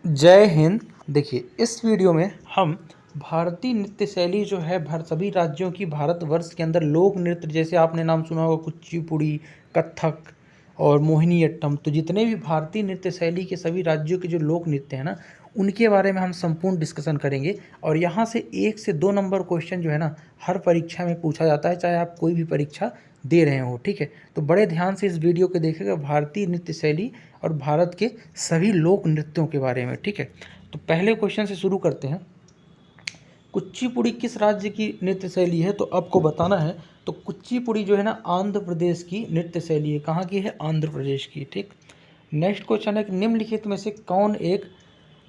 जय हिंद। देखिए, इस वीडियो में हम भारतीय नृत्य शैली जो है सभी राज्यों की भारतवर्ष के अंदर लोक नृत्य, जैसे आपने नाम सुना होगा कुचिपुड़ी, कथक और मोहिनीअट्टम। तो जितने भी भारतीय नृत्य शैली के सभी राज्यों के जो लोक नृत्य हैं ना, उनके बारे में हम संपूर्ण डिस्कशन करेंगे। और यहाँ से 1 से 2 नंबर क्वेश्चन जो है ना, हर परीक्षा में पूछा जाता है, चाहे आप कोई भी परीक्षा दे रहे हो। ठीक है, तो बड़े ध्यान से इस वीडियो को देखिएगा, भारतीय नृत्य शैली और भारत के सभी लोक नृत्यों के बारे में। ठीक है, तो पहले क्वेश्चन से शुरू करते हैं। कुचिपुड़ी किस राज्य की नृत्य शैली है? तो आपको बताना है। तो कुचिपुड़ी जो है ना, आंध्र प्रदेश की नृत्य शैली है। कहाँ की है? आंध्र प्रदेश की। ठीक, नेक्स्ट क्वेश्चन है कि निम्नलिखित में से कौन एक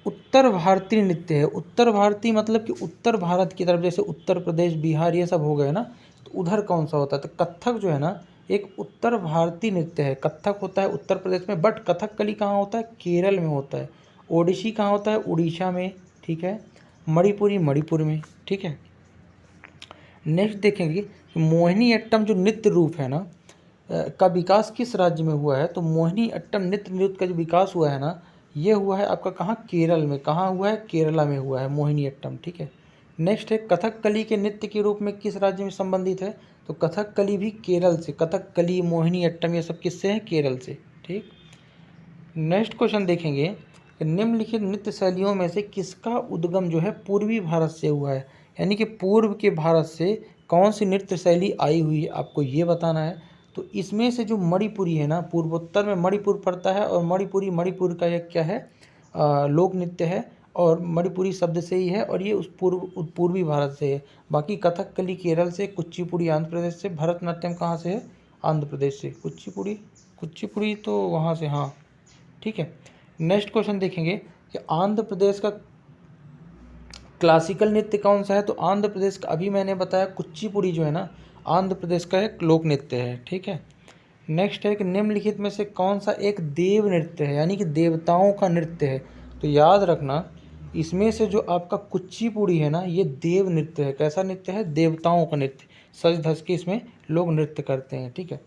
उत्तर भारतीय नृत्य है? उत्तर भारतीय मतलब कि उत्तर भारत की तरफ, जैसे उत्तर प्रदेश, बिहार, ये सब हो गए ना, तो उधर कौन सा होता है? तो कथक जो है ना, एक उत्तर भारतीय नृत्य है। कथक होता है उत्तर प्रदेश में, बट कथकली कहाँ होता है? केरल में होता है। ओडिसी कहाँ होता है? उड़ीसा में। ठीक है, मणिपुरी मणिपुर में। ठीक है, नेक्स्ट देखेंगे कि मोहिनीअट्टम जो नृत्य रूप है ना, का विकास किस राज्य में हुआ है? तो मोहिनीअट्टम नृत्य का जो विकास हुआ है ना, ये हुआ है आपका कहाँ? केरल में। कहाँ हुआ है? केरला में हुआ है मोहिनीअट्टम। ठीक है, नेक्स्ट है कथकली के नृत्य के रूप में किस राज्य में संबंधित है? तो कथकली भी केरल से। कथकली, मोहिनीअट्टम, ये सब किससे हैं? केरल से। ठीक, नेक्स्ट क्वेश्चन देखेंगे कि निम्नलिखित नृत्य शैलियों में से किसका उद्गम जो है पूर्वी भारत से हुआ है? यानी कि पूर्व के भारत से कौन सी नृत्य शैली आई हुई है, आपको ये बताना है। तो इसमें से जो मणिपुरी है ना, पूर्वोत्तर में मणिपुर पड़ता है, और मणिपुरी मणिपुर का एक क्या है? लोक नृत्य है, और मणिपुरी शब्द से ही है, और ये उस पूर्वी भारत से है। बाकी कथकली केरल से, कुचिपुड़ी आंध्र प्रदेश से, भरतनाट्यम कहाँ से है? आंध्र प्रदेश से। कुचिपुड़ी कुचिपुड़ी तो वहाँ से, हाँ। ठीक है, नेक्स्ट क्वेश्चन देखेंगे कि आंध्र प्रदेश का क्लासिकल नृत्य कौन सा है? तो आंध्र प्रदेश का, अभी मैंने बताया, कुचिपुड़ी जो है ना, आंध्र प्रदेश का एक लोक नृत्य है। ठीक है, नेक्स्ट है कि निम्नलिखित में से कौन सा एक देव नृत्य है, यानी कि देवताओं का नृत्य है? तो याद रखना, इसमें से जो आपका कुचिपुड़ी है ना, ये देव नृत्य है। कैसा नृत्य है? देवताओं का नृत्य। सज धज के इसमें लोग नृत्य करते हैं। ठीक है,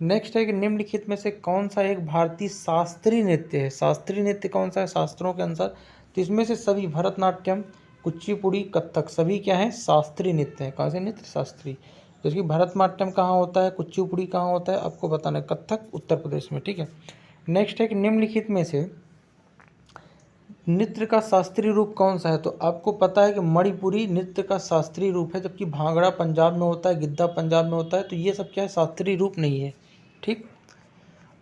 नेक्स्ट है कि निम्नलिखित में से कौन सा एक भारतीय शास्त्रीय नृत्य है? शास्त्रीय नृत्य कौन सा है शास्त्रों के अनुसार? तो इसमें से सभी, भरतनाट्यम, कुचिपुड़ी, कथक, सभी क्या है? शास्त्रीय नृत्य हैं। कौन से नृत्य? शास्त्रीय। जैसे कि भरतनाट्यम कहाँ होता है, कुचिपुड़ी कहाँ होता है, आपको बताना है। कथक उत्तर प्रदेश में। ठीक है, नेक्स्ट है कि निम्नलिखित में से नृत्य का शास्त्रीय रूप कौन सा है? तो आपको पता है कि मणिपुरी नृत्य का शास्त्रीय रूप है, जबकि भांगड़ा पंजाब में होता है, गिद्धा पंजाब में होता है। तो ये सब क्या है? शास्त्रीय रूप नहीं है। ठीक,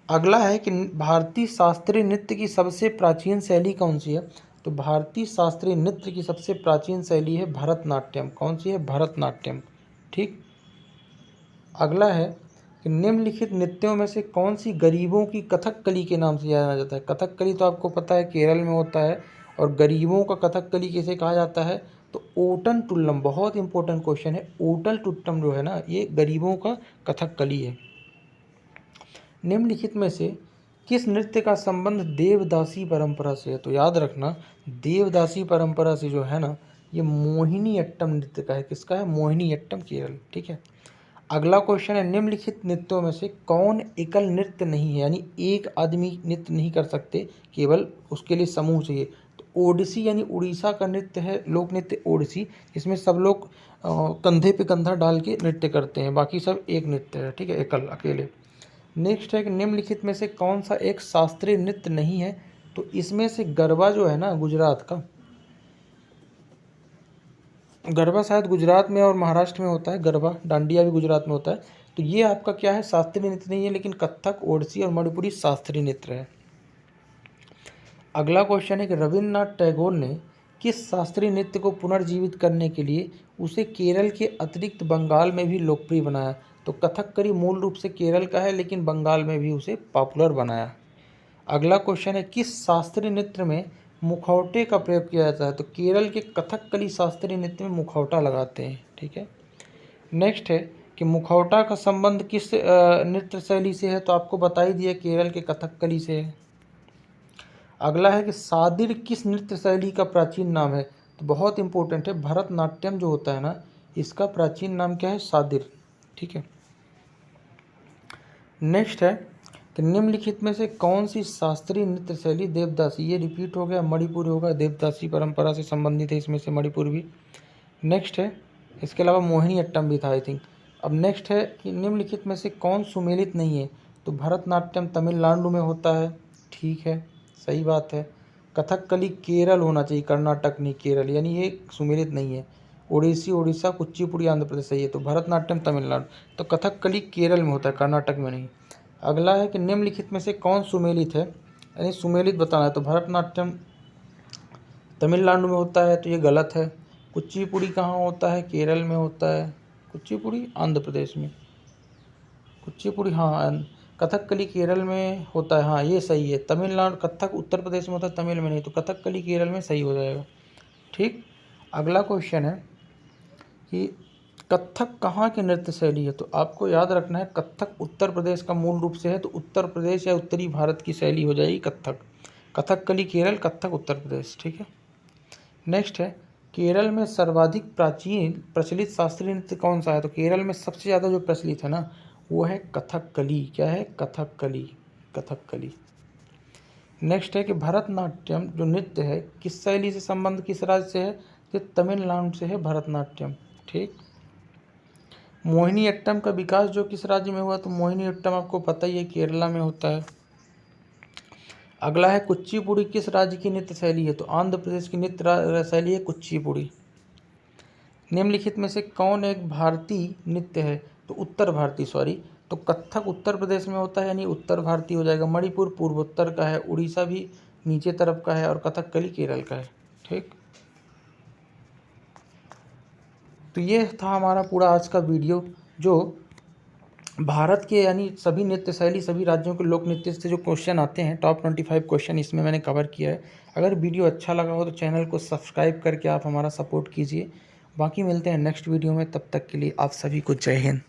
अगला है कि भारतीय शास्त्रीय नृत्य की सबसे प्राचीन शैली कौन सी है? तो भारतीय शास्त्रीय नृत्य की सबसे प्राचीन शैली है भरतनाट्यम। कौन सी है? भरतनाट्यम। ठीक, अगला है कि निम्नलिखित नृत्यों में से कौन सी गरीबों की कथकली के नाम से जाना जाता है? कथकली तो आपको पता है केरल में होता है, और गरीबों का कथकली किसे कहा जाता है? तो ओटन टुल्लम। बहुत इंपॉर्टेंट क्वेश्चन है। ओटल टुट्टम जो है ना, ये गरीबों का कथकली है। निम्नलिखित में से किस नृत्य का संबंध देवदासी परंपरा से है? तो याद रखना, देवदासी परंपरा से जो है ना, ये मोहिनीअट्टम नृत्य का है। किसका है? मोहिनीअट्टम, केरल। ठीक है, अगला क्वेश्चन है निम्नलिखित नृत्यों में से कौन एकल नृत्य नहीं है? यानी एक आदमी नृत्य नहीं कर सकते, केवल उसके लिए समूह चाहिए। तो ओडिसी यानी उड़ीसा का नृत्य है, लोक नृत्य ओडिसी। इसमें सब लोग कंधे पे कंधा डाल के नृत्य करते हैं, बाकी सब एक नृत्य है। ठीक है, एकल, अकेले। नेक्स्ट है कि निम्नलिखित में से कौन सा एक शास्त्रीय नृत्य नहीं है? तो इसमें से गरबा जो है ना, गुजरात का, गरबा शायद गुजरात में और महाराष्ट्र में होता है। गरबा, डांडिया भी गुजरात में होता है। तो ये आपका क्या है? शास्त्रीय नृत्य नहीं है, लेकिन कथक, ओडिसी और मणिपुरी शास्त्रीय नृत्य है। अगला क्वेश्चन है कि रविन्द्रनाथ टैगोर ने किस शास्त्रीय नृत्य को पुनर्जीवित करने के लिए उसे केरल के अतिरिक्त बंगाल में भी लोकप्रिय बनाया? तो कथकली मूल रूप से केरल का है, लेकिन बंगाल में भी उसे पॉपुलर बनाया। अगला क्वेश्चन है किस शास्त्रीय नृत्य में मुखौटे का प्रयोग किया जाता है? तो केरल के कथकली शास्त्रीय नृत्य में मुखौटा लगाते हैं। ठीक है, नेक्स्ट है कि मुखौटा का संबंध किस नृत्य शैली से है? तो आपको बता ही दिया, केरल के कथकली से है। अगला है कि सादिर किस नृत्य शैली का प्राचीन नाम है? तो बहुत इंपॉर्टेंट है, भरतनाट्यम जो होता है ना, इसका प्राचीन नाम क्या है? सादिर। ठीक है, नेक्स्ट है कि निम्नलिखित में से कौन सी शास्त्रीय नृत्य शैली देवदासी, ये रिपीट हो गया, मणिपुरी होगा, देवदासी परंपरा से संबंधित है, इसमें से मणिपुर भी। नेक्स्ट है, इसके अलावा मोहिनी अट्टम भी था आई थिंक। अब नेक्स्ट है कि निम्नलिखित में से कौन सुमेलित नहीं है, तो भरतनाट्यम तमिलनाडु में होता है, ठीक है, सही बात है। कथकली केरल होना चाहिए, कर्नाटक नहीं, केरल, यानी ये सुमेलित नहीं है। ओडिसी उड़ीसा, कुचिपुड़ी आंध्र प्रदेश, सही है। तो भरतनाट्यम तमिलनाडु, तो कथकली केरल में होता है, कर्नाटक में नहीं। अगला है कि निम्नलिखित में से कौन सुमेलित है, यानी सुमेलित बताना है, तो भरतनाट्यम तमिलनाडु में होता है, तो ये गलत है। कुचिपुड़ी कहाँ होता है, केरल में होता है। कुचिपुड़ी आंध्र प्रदेश में, कुचिपुड़ी हाँ, कथकली केरल में होता है, हाँ ये सही है। तमिलनाडु, कथक उत्तर प्रदेश में होता है, तमिल में नहीं, तो कथकली केरल में सही हो जाएगा, ठीक। अगला क्वेश्चन है कि कथक कहाँ की नृत्य शैली है, तो आपको याद रखना है कथक उत्तर प्रदेश का मूल रूप से है, तो उत्तर प्रदेश या उत्तरी भारत की शैली हो जाएगी कथक। कथकली केरल, कथक उत्तर प्रदेश, ठीक है। नेक्स्ट है, केरल में सर्वाधिक प्राचीन प्रचलित शास्त्रीय नृत्य कौन सा है, तो केरल में सबसे ज़्यादा जो प्रचलित है ना वो है कथकली। क्या है, कथकली, कथकली। नेक्स्ट है कि भरतनाट्यम जो नृत्य है किस शैली से संबंध, किस राज्य से है, तो तमिलनाडु से है भरतनाट्यम, ठीक। मोहिनी अट्टम का विकास जो किस राज्य में हुआ, तो मोहिनी अट्टम आपको पता ही है केरला में होता है। अगला है कुचिपुड़ी किस राज्य की नृत्य शैली है, तो आंध्र प्रदेश की नृत्य शैली है कुचिपुड़ी। निम्नलिखित में से कौन एक भारतीय नृत्य है, तो उत्तर भारतीय, सॉरी, तो कथक उत्तर प्रदेश में होता है, यानी उत्तर भारतीय हो जाएगा। मणिपुर पूर्वोत्तर का है, उड़ीसा भी नीचे तरफ का है, और कथकली केरल का है, ठीक। तो ये था हमारा पूरा आज का वीडियो, जो भारत के यानी सभी नृत्य शैली, सभी राज्यों के लोक नृत्य से जो क्वेश्चन आते हैं, टॉप 25 क्वेश्चन इसमें मैंने कवर किया है। अगर वीडियो अच्छा लगा हो तो चैनल को सब्सक्राइब करके आप हमारा सपोर्ट कीजिए। बाकी मिलते हैं नेक्स्ट वीडियो में, तब तक के लिए आप सभी को जय हिंद।